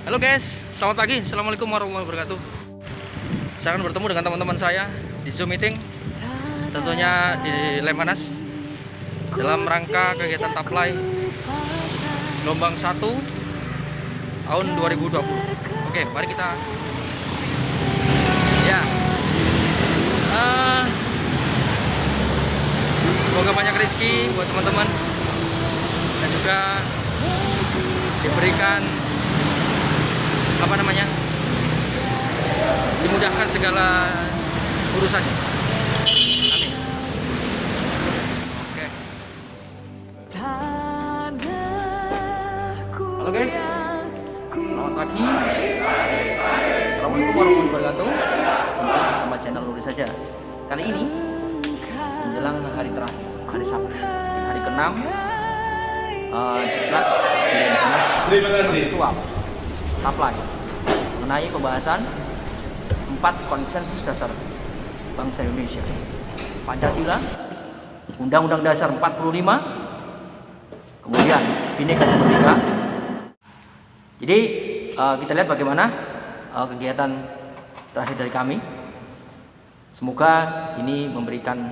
Halo guys, selamat pagi. Assalamualaikum warahmatullahi wabarakatuh. Saya akan bertemu dengan teman-teman saya di Zoom meeting, tentunya di Lemhanas, dalam rangka kegiatan Taplai gelombang 1 tahun 2020. Oke, mari kita semoga banyak rezeki buat teman-teman dan juga diberikan dimudahkan segala urusannya. Amin. Oke. Halo guys, selamat pagi. Assalamualaikum warahmatullahi wabarakatuh. Bersama channel Lurus Saja. Kali ini menjelang hari terakhir, hari Sabtu, hari ke-6 diklat di Lemhanas virtual Taplai mengenai pembahasan 4 konsensus dasar bangsa Indonesia: Pancasila, Undang-Undang Dasar 45, kemudian Bhinneka Tunggal Ika. Jadi kita lihat bagaimana kegiatan terakhir dari kami. Semoga ini memberikan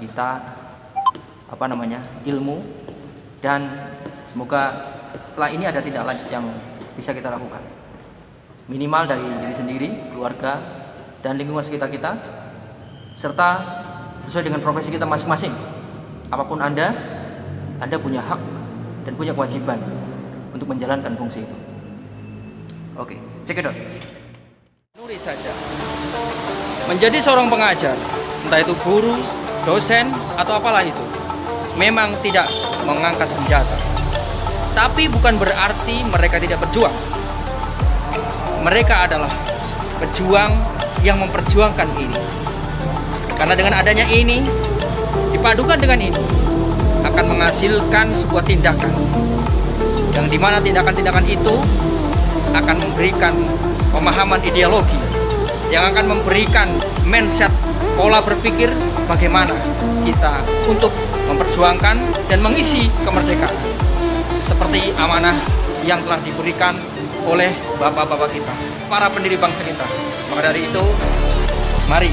kita ilmu, dan semoga setelah ini ada tindak lanjut yang bisa kita lakukan, minimal dari diri sendiri, keluarga, dan lingkungan sekitar kita, serta sesuai dengan profesi kita masing-masing. Apapun Anda punya hak dan punya kewajiban untuk menjalankan fungsi itu. Oke, cekidot. Lurus saja. Menjadi seorang pengajar, entah itu guru, dosen, atau apalah itu, memang tidak mengangkat senjata. Tapi bukan berarti mereka tidak berjuang. Mereka adalah pejuang yang memperjuangkan ini. Karena dengan adanya ini, dipadukan dengan ini, akan menghasilkan sebuah tindakan, yang dimana tindakan-tindakan itu akan memberikan pemahaman ideologi, yang akan memberikan mindset, pola berpikir bagaimana kita untuk memperjuangkan dan mengisi kemerdekaan seperti amanah yang telah diberikan oleh bapak-bapak kita, para pendiri bangsa kita. Maka dari itu, mari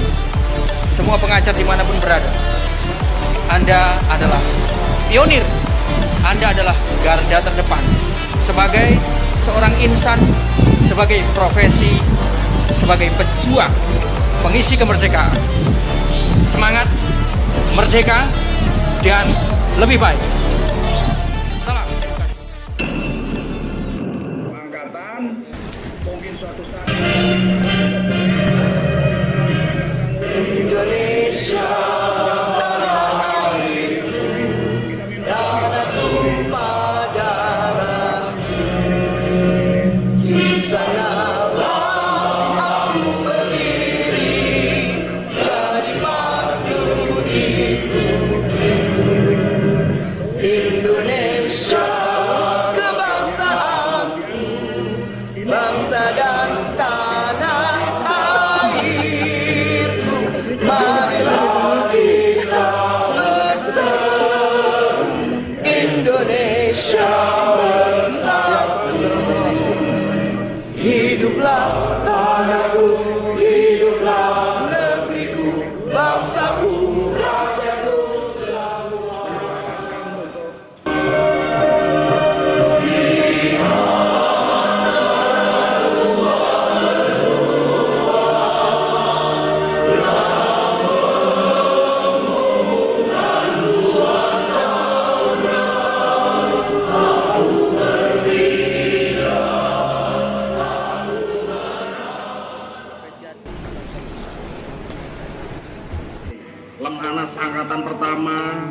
semua pengajar dimanapun berada, Anda adalah pionir, Anda adalah garda terdepan sebagai seorang insan, sebagai profesi, sebagai pejuang pengisi kemerdekaan. Semangat, merdeka, dan lebih baik. Salam. Angkatan mungkin suatu saat Indonesia tanah airku, tanah tumpah darahku. Di sanalah aku berdiri, jadi pandu hidupku. Indonesia kebangsaanku, bangsa dan tanah airku. Marilah kita bersatu, Indonesia bersatu. Hiduplah tanahku, hiduplah negeriku, bangsaku, rakyatku semua. Lemhanas angkatan pertama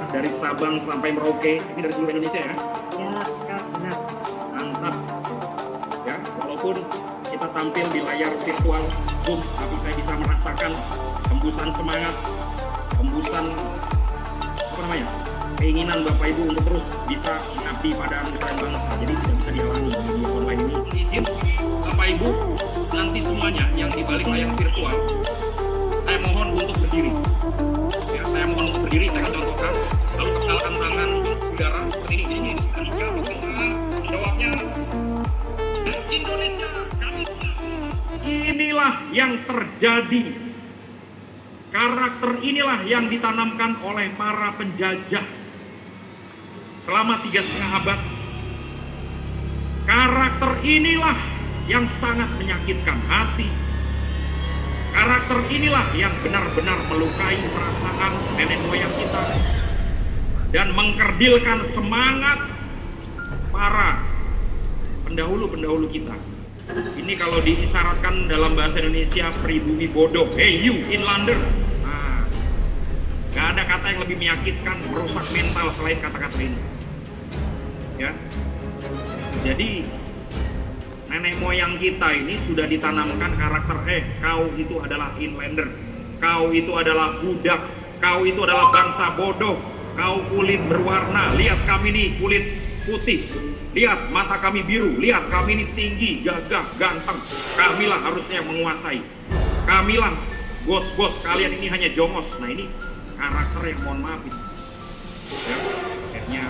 dari Sabang sampai Merauke, ini dari seluruh Indonesia ya? Ya, benar. Mantap. Ya, walaupun kita tampil di layar virtual Zoom, tapi saya bisa merasakan hembusan semangat, hembusan keinginan Bapak Ibu untuk terus bisa mengabdi pada nusa dan bangsa. Jadi tidak bisa dihalangi di media online ini. Izin Bapak Ibu, nanti semuanya yang di balik layar virtual, saya mohon untuk berdiri. Ya, saya mohon untuk berdiri, saya akan contohkan. Lalu kepalkan tangan udara seperti ini. Ini di sekitar siapa? Jawabnya Indonesia. inilah yang terjadi. Karakter inilah yang ditanamkan oleh para penjajah selama 3,5 abad. Karakter inilah yang sangat menyakitkan hati. Karakter inilah yang benar-benar melukai perasaan nenek moyang kita dan mengkerdilkan semangat para pendahulu-pendahulu kita. Ini kalau diisyaratkan dalam bahasa Indonesia pribumi bodoh. Hey you, inlander. Nah, gak ada kata yang lebih menyakitkan, merusak mental selain kata-kata ini. Ya. Jadi nenek moyang kita ini sudah ditanamkan karakter kau itu adalah inlander, kau itu adalah budak, kau itu adalah bangsa bodoh, kau kulit berwarna, lihat kami nih kulit putih, lihat mata kami biru, lihat kami ini tinggi, gagah, ganteng, kamilah harusnya yang menguasai, kamilah bos-bos, kalian ini hanya jongos. Nah ini karakter yang mohon maaf itu. Ya, akhirnya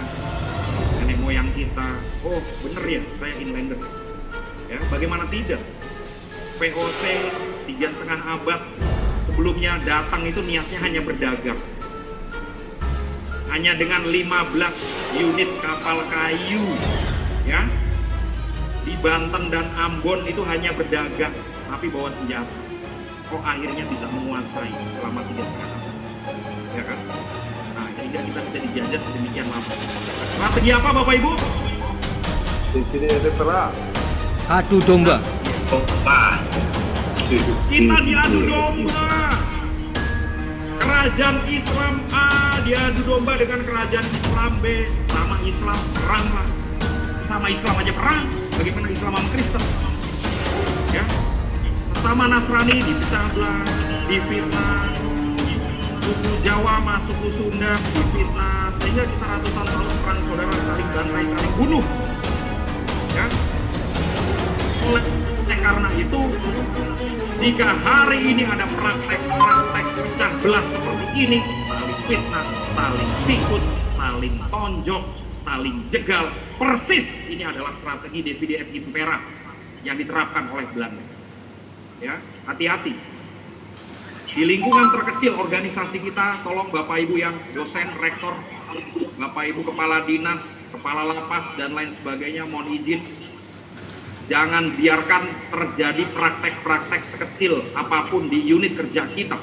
nenek moyang kita, oh bener ya saya inlander. Ya, bagaimana tidak? VOC 3,5 abad sebelumnya datang itu niatnya hanya berdagang. Hanya dengan 15 unit kapal kayu, ya, di Banten dan Ambon itu hanya berdagang, tapi bawa senjata. Kok akhirnya bisa menguasai selama 3,5 abad, ya kan? Nah, sehingga kita bisa dijajah sedemikian lama. Strategi apa, Bapak Ibu? Di sini ada terang. Adu domba. Kita diadu domba. Kerajaan Islam A diadu domba dengan kerajaan Islam B. Sesama Islam perang lah. Sesama Islam aja perang. Bagaimana Islam sama Kristen? Ya. Sesama Nasrani dipecah belah, difitnah. Suku Jawa sama suku Sunda difitnah. Sehingga kita ratusan tahun perang saudara, saling bantai, saling bunuh. Ya. Oleh karena itu, jika hari ini ada praktek-praktek pecah belah seperti ini, saling fitnah, saling sikut, saling tonjok, saling jegal, persis ini adalah strategi divide et impera yang diterapkan oleh Belanda. Ya, hati-hati. Di lingkungan terkecil organisasi kita, tolong Bapak Ibu yang dosen, rektor, Bapak Ibu kepala dinas, kepala lapas dan lain sebagainya, mohon izin, jangan biarkan terjadi praktek-praktek sekecil apapun di unit kerja kita.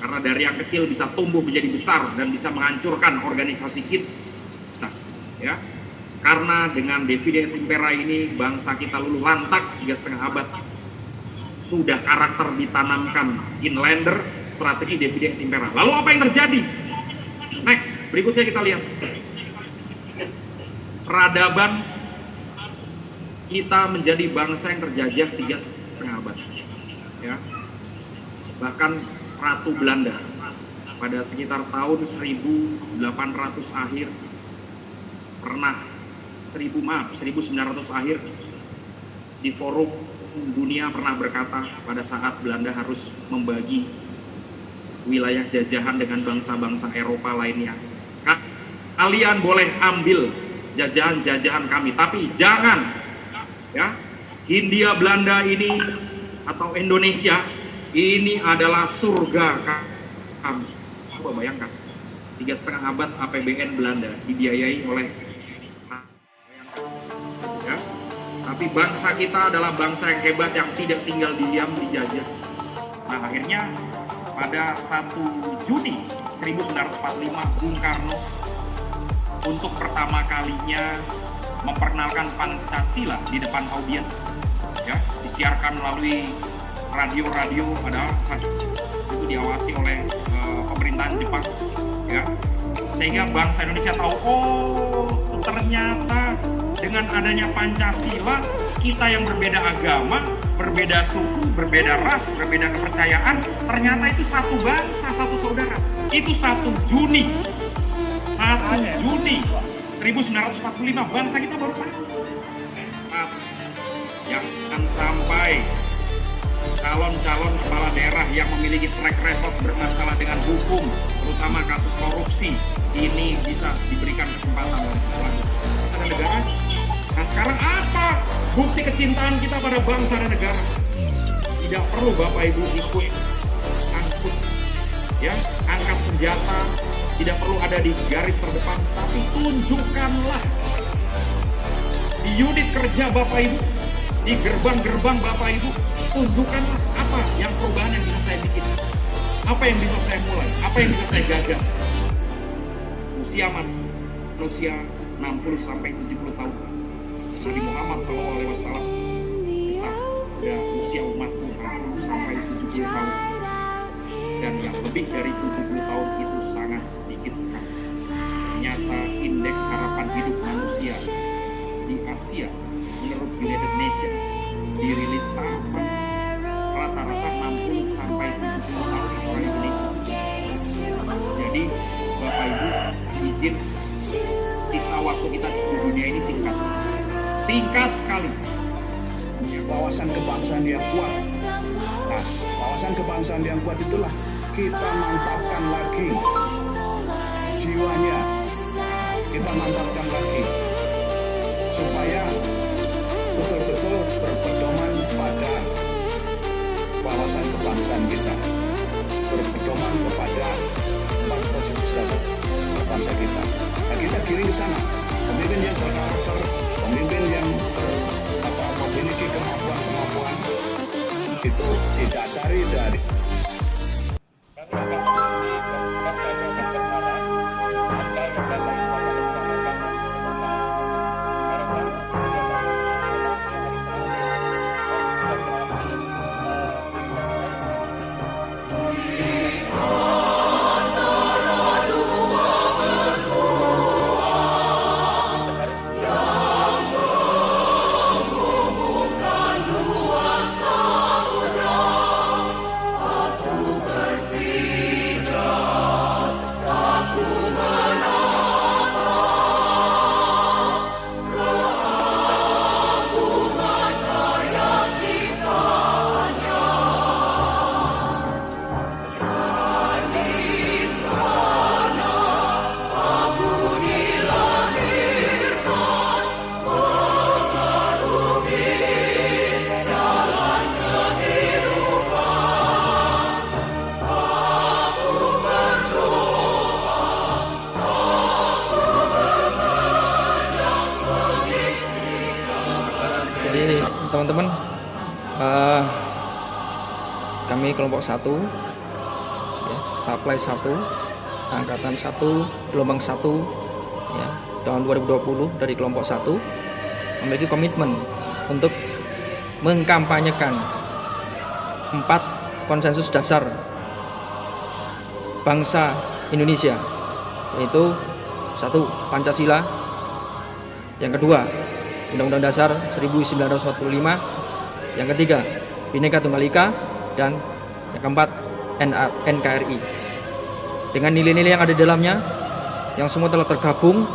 Karena dari yang kecil bisa tumbuh menjadi besar dan bisa menghancurkan organisasi kita. Ya. Karena dengan divide et impera ini bangsa kita luluh lantak 3,5 abad. Sudah karakter ditanamkan inlander, strategi divide et impera. Lalu apa yang terjadi? Next, berikutnya kita lihat. Peradaban kita menjadi bangsa yang terjajah 3,5 abad. Ya. Bahkan Ratu Belanda pada sekitar tahun 1800 akhir pernah 1900 akhir di forum dunia pernah berkata pada saat Belanda harus membagi wilayah jajahan dengan bangsa-bangsa Eropa lainnya, kalian boleh ambil jajahan-jajahan kami, tapi jangan, ya, Hindia Belanda ini atau Indonesia ini adalah surga kami. Coba bayangkan, 3,5 abad APBN Belanda dibiayai oleh, ya, tapi bangsa kita adalah bangsa yang hebat yang tidak tinggal diam dijajah. Nah akhirnya pada 1 Juni 1945 Bung Karno untuk pertama kalinya memperkenalkan Pancasila di depan audiens, ya, disiarkan melalui radio-radio, padahal saat itu diawasi oleh pemerintahan Jepang, ya, sehingga bangsa Indonesia tahu, oh ternyata dengan adanya Pancasila kita yang berbeda agama, berbeda suku, berbeda ras, berbeda kepercayaan, ternyata itu satu bangsa, satu saudara. Itu 1 Juni 1945 bangsa kita baru tahu. Jangan sampai calon-calon kepala daerah yang memiliki track record bermasalah dengan hukum, terutama kasus korupsi, ini bisa diberikan kesempatan oleh negara. Nah sekarang apa bukti kecintaan kita pada bangsa dan negara? Tidak perlu Bapak Ibu ikut angkut, ya, angkat senjata, tidak perlu ada di garis terdepan, tapi tunjukkanlah di unit kerja Bapak Ibu, di gerbang-gerbang Bapak Ibu, tunjukkanlah apa yang perubahan yang bisa saya bikin, apa yang bisa saya mulai, apa yang bisa saya gagas. Usia manusia 60 sampai 70 tahun. Nabi Muhammad SAW bersabda usia umatku 60 sampai 70 tahun. Dan yang lebih dari 70 tahun itu sangat sedikit sekali. Ternyata indeks harapan hidup manusia di Asia menurut United Nations dirilis sama rata-rata 60 sampai 70 tahun orang Indonesia. Jadi Bapak Ibu, izin sisa waktu kita di dunia ini singkat sekali. Punya wawasan kebangsaan yang kuat. Nah, wawasan kebangsaan yang kuat itulah kita mantapkan lagi jiwanya, kita mantapkan lagi supaya betul-betul berpedoman pada wawasan kebangsaan kita, berpedoman kepada empat konstitusi dasar bangsa kita. Nah, kita giring ke sana, pemimpin yang berkarakter, pemimpin yang memiliki kemampuan itu didasari dari Jadi teman-teman, kami kelompok 1 ya, Taplai 1 angkatan 1 gelombang 1 ya, tahun 2020 dari kelompok 1 memiliki komitmen untuk mengkampanyekan 4 konsensus dasar bangsa Indonesia, yaitu 1. Pancasila, yang kedua Undang-Undang Dasar 1945, yang ketiga Bhinneka Tunggal Ika, dan yang keempat NKRI. Dengan nilai-nilai yang ada di dalamnya, yang semua telah tergabung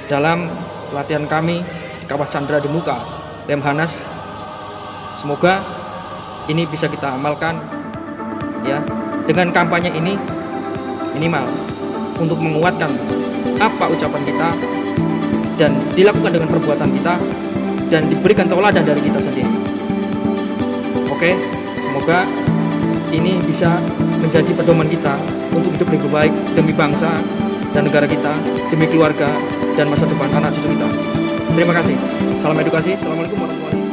dalam pelatihan kami di Kawah Chandra di Muka, Lemhanas. Semoga ini bisa kita amalkan ya. Dengan kampanye ini minimal untuk menguatkan apa ucapan kita dan dilakukan dengan perbuatan kita dan diberikan tauladan dari kita sendiri. Oke, semoga ini bisa menjadi pedoman kita untuk hidup lebih baik demi bangsa dan negara kita, demi keluarga dan masa depan anak cucu kita. Terima kasih. Salam edukasi. Assalamualaikum warahmatullahi wabarakatuh.